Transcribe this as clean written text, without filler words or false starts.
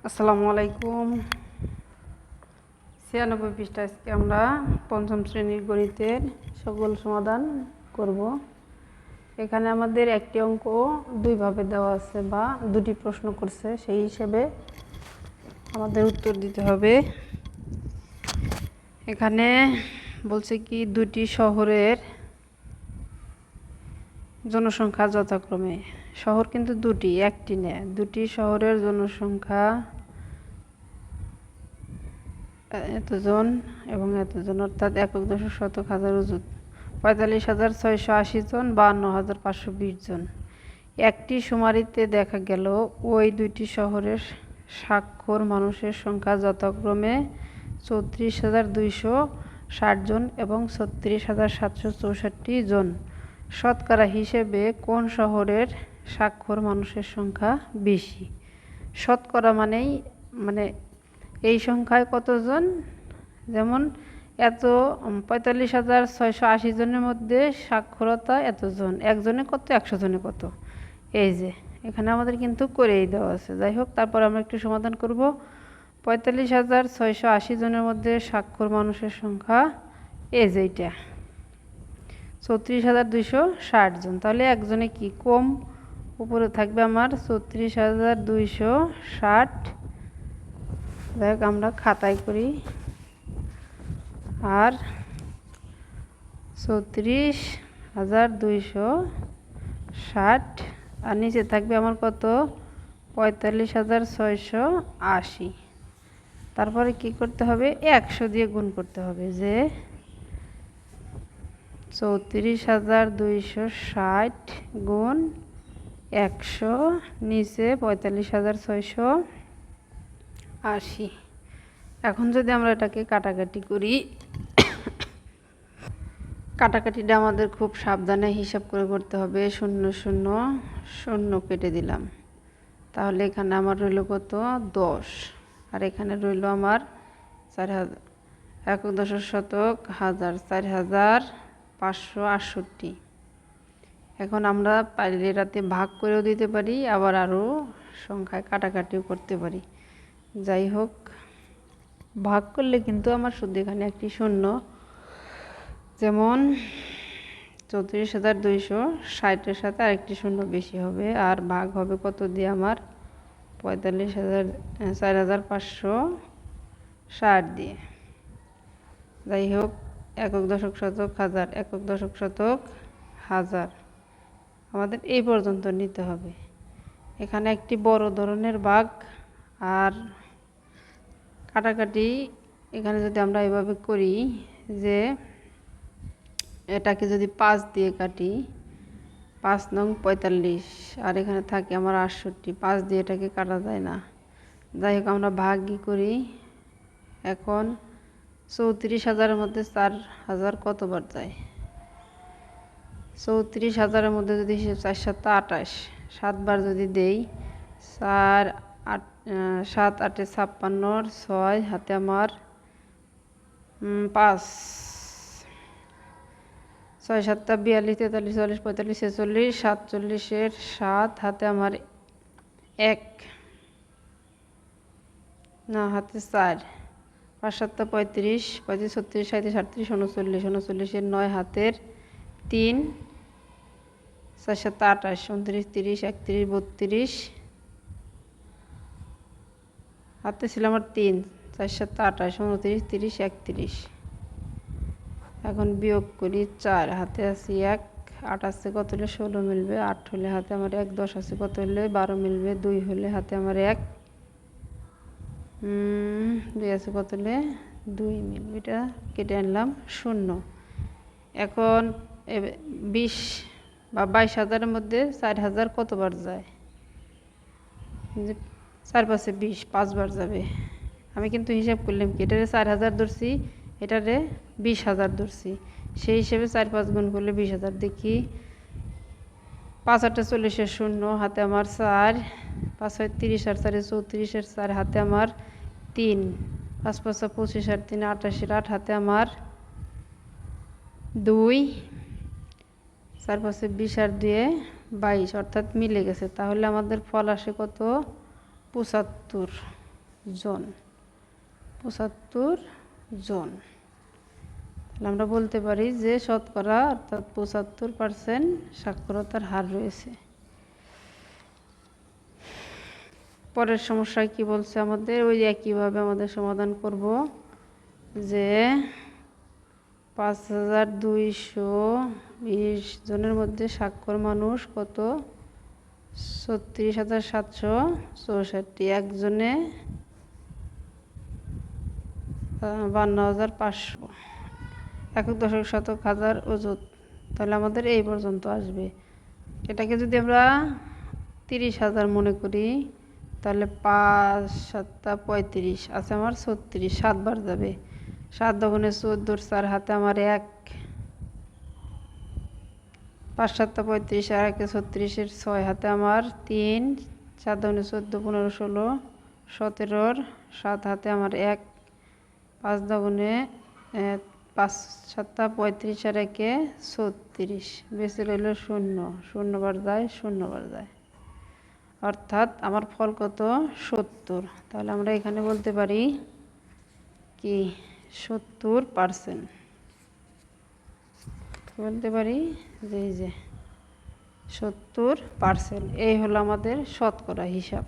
আসসালামু আলাইকুম। 96 পৃষ্ঠা আজকে আমরা পঞ্চম শ্রেণীর গণিতের সকল সমাধান করব। এখানে আমাদের একটি অঙ্ক দুইভাবে দেওয়া আছে বা দুটি প্রশ্ন করছে, সেই হিসেবে আমাদের উত্তর দিতে হবে। এখানে বলছে কি দুটি শহরের জনসংখ্যা যথাক্রমে, শহর কিন্তু দুটি, একটি নেই, দুটি শহরের জনসংখ্যা এতজন এবং এতজন, অর্থাৎ একক দশক শতক হাজার অযুত ৪৫,৬৮০ জন, ৫২,৫২০ জন। একটি শুমারিতে দেখা গেল ওই দুইটি শহরের স্বাক্ষর মানুষের সংখ্যা যথাক্রমে ৩৪,২৬০ জন এবং ৩৬,৭৬৪ জন। শতকরা হিসেবে কোন শহরের স্বাক্ষর মানুষের সংখ্যা বেশি? শতকরা মানে এই সংখ্যায় কতজন, যেমন এত ৪৫,৬৮০ জনের মধ্যে সাক্ষরতা এতজন, একজনে কত, ১০০ জনে কত, এই যে এখানে আমাদের কিন্তু করেই দেওয়া আছে। যাই হোক, তারপর আমরা একটু সমাধান করব। ৪৫,৬৮০ জনের মধ্যে স্বাক্ষর মানুষের সংখ্যা এই যে এইটা ৩৪,২৬০ জন, তাহলে একজনে কি কম, উপরে থাকবে আমার ৩৪,২৬০। দেখ আমরা খাতায় করি, আর ৩৪,২৬০ আর নিচে থাকবে আমার কত, ৪৫,৬৮০। তারপরে কি করতে হবে, ১০০ দিয়ে গুণ করতে হবে, যে ৩৪,২৬০ গুণ ১০০ নিচে ৪৫,৬৮০। এখন যদি আমরা এটাকে কাটাকাটি করি, কাটাকাটিটা আমাদের খুব সাবধানে হিসাব করে করতে হবে। ০০ ০ কেটে দিলাম, তাহলে এখানে আমার রইল কত, ১০, আর এখানে রইল আমার ৪,০০০, একক দশক শতক হাজার, ৪,৫৬৮। এখন আমরা পাইলে রাতে ভাগ করেও দিতে পারি, আবার আরও সংখ্যায় কাটাকাটিও করতে পারি। যাই হোক, ভাগ করলে কিন্তু আমার শুধু এখানে একটি শূন্য, যেমন ৩৪,২৬০-এর সাথে আরেকটি শূন্য বেশি হবে, আর ভাগ হবে কত দিয়ে, আমার ৪,৫৬০ দিয়ে। যাই হোক, একক দশক শতক হাজার, একক দশক শতক হাজার, আমাদের এই পর্যন্ত নিতে হবে। এখানে একটি বড় ধরনের ভাগ আর কাটাকাটি, এখানে যদি আমরা এভাবে করি যে এটাকে যদি ৫ দিয়ে কাটি, ৫ নং ৪৫, আর এখানে থাকে আমার ৬৮, ৫ দিয়ে এটাকে কাটা যায় না। যাই হোক, আমরা ভাগই করি। এখন ৩৪,০০০-এর মধ্যে ৪,০০০ কতবার যায়, ৩৪,০০০-এর মধ্যে যদি ৪ ৭ ২৮, ৭বার যদি দেই, ৪ ৮ ৭ ৮ ৫৬, ৬ হাতে আমার ৫, ৬ ৭ ৪২, ৪৩ ৪৪ ৪৫ ৪৬, ৪৭-এর ৭ হাতে আমার ১ না, হাতে ৪, ৫ ৭ ৩৫, ৩৫ ৩৬ ৩৭ ৩৮ ৩৯, ৩৯-এর ৯ হাতের ৩, ৪ ৭ ২৮, ২৯ ৩০ ৩১ ৩২, হাতে ছিল আমার ৩, ৪ ৭ ২৮, ২৯ ৩০ ৩১। এখন বিয়োগ করি, ৪ হাতে আছে ১, ৮ আছে কত হলে ১৬ মিলবে, ৮ হলে হাতে আমার ১, ১০ আছে কত হলে ১২ মিলবে, ২ হলে হাতে আমার ১, ২ আছে কত হলে ২ মিলবে, এটা কেটে আনলাম ০। এখন ২০ বা ২২,০০০-এর মধ্যে ৪,০০০ কতবার যায়, যে ৪ ৫ ২০, ৫বার যাবে। আমি কিন্তু হিসাব করলাম কি, এটারে ৪,০০০ ধরছি, এটারে ২০,০০০ ধরছি, সেই হিসেবে ৪ ৫ গুণ করলে ২০,০০০। দেখি, ৫ ৮ ৪০-এর ০ হাতে আমার ৪, ৫ ৬ ৩০ আর ৪ ৩৪-এর ৪ হাতে আমার ৩, ৫ ৫ ২৫ আর ৩ ৮৮-এর ৮ হাতে আমার ২, ৪ ৫ ২০ আর ২ ২২, অর্থাৎ মিলে গেছে। তাহলে আমাদের ফল আসে কত, ৭৫। জন, 75 জন। তাহলে আমরা বলতে পারি যে শতকরা অর্থাৎ 75% সাক্ষরতার হার রয়েছে। পরের সমস্যায় কি বলছে আমাদের, ওই একইভাবে আমাদের সমাধান করব যে 5220 জনের মধ্যে স্বাক্ষর মানুষ কত, 36,764, একজনে 52,500, একক দশক শতক হাজার অযুত। তাহলে আমাদের এই পর্যন্ত আসবে। এটাকে যদি আমরা 30,000 মনে করি তাহলে 5 7 35 আছে আমার 36, 7 বার যাবে, 7 দগুণে 14, 4 হাতে আমার 1, 5 7 35 আর 1 36, 6 হাতে আমার 3, 4 দগুণে 14, 15 16, 17, 7 হাতে আমার 1, 5 দগুণে 5 7 35 আর 1 36, বেঁচে রইল 0, 0 বার যায়, 0 বার যায়, অর্থাৎ আমার ফল কত, 70। তাহলে আমরা এখানে বলতে পারি কি 70%, বলতে পারি যে এই যে 70%। এই হলো আমাদের শতকরা হিসাব।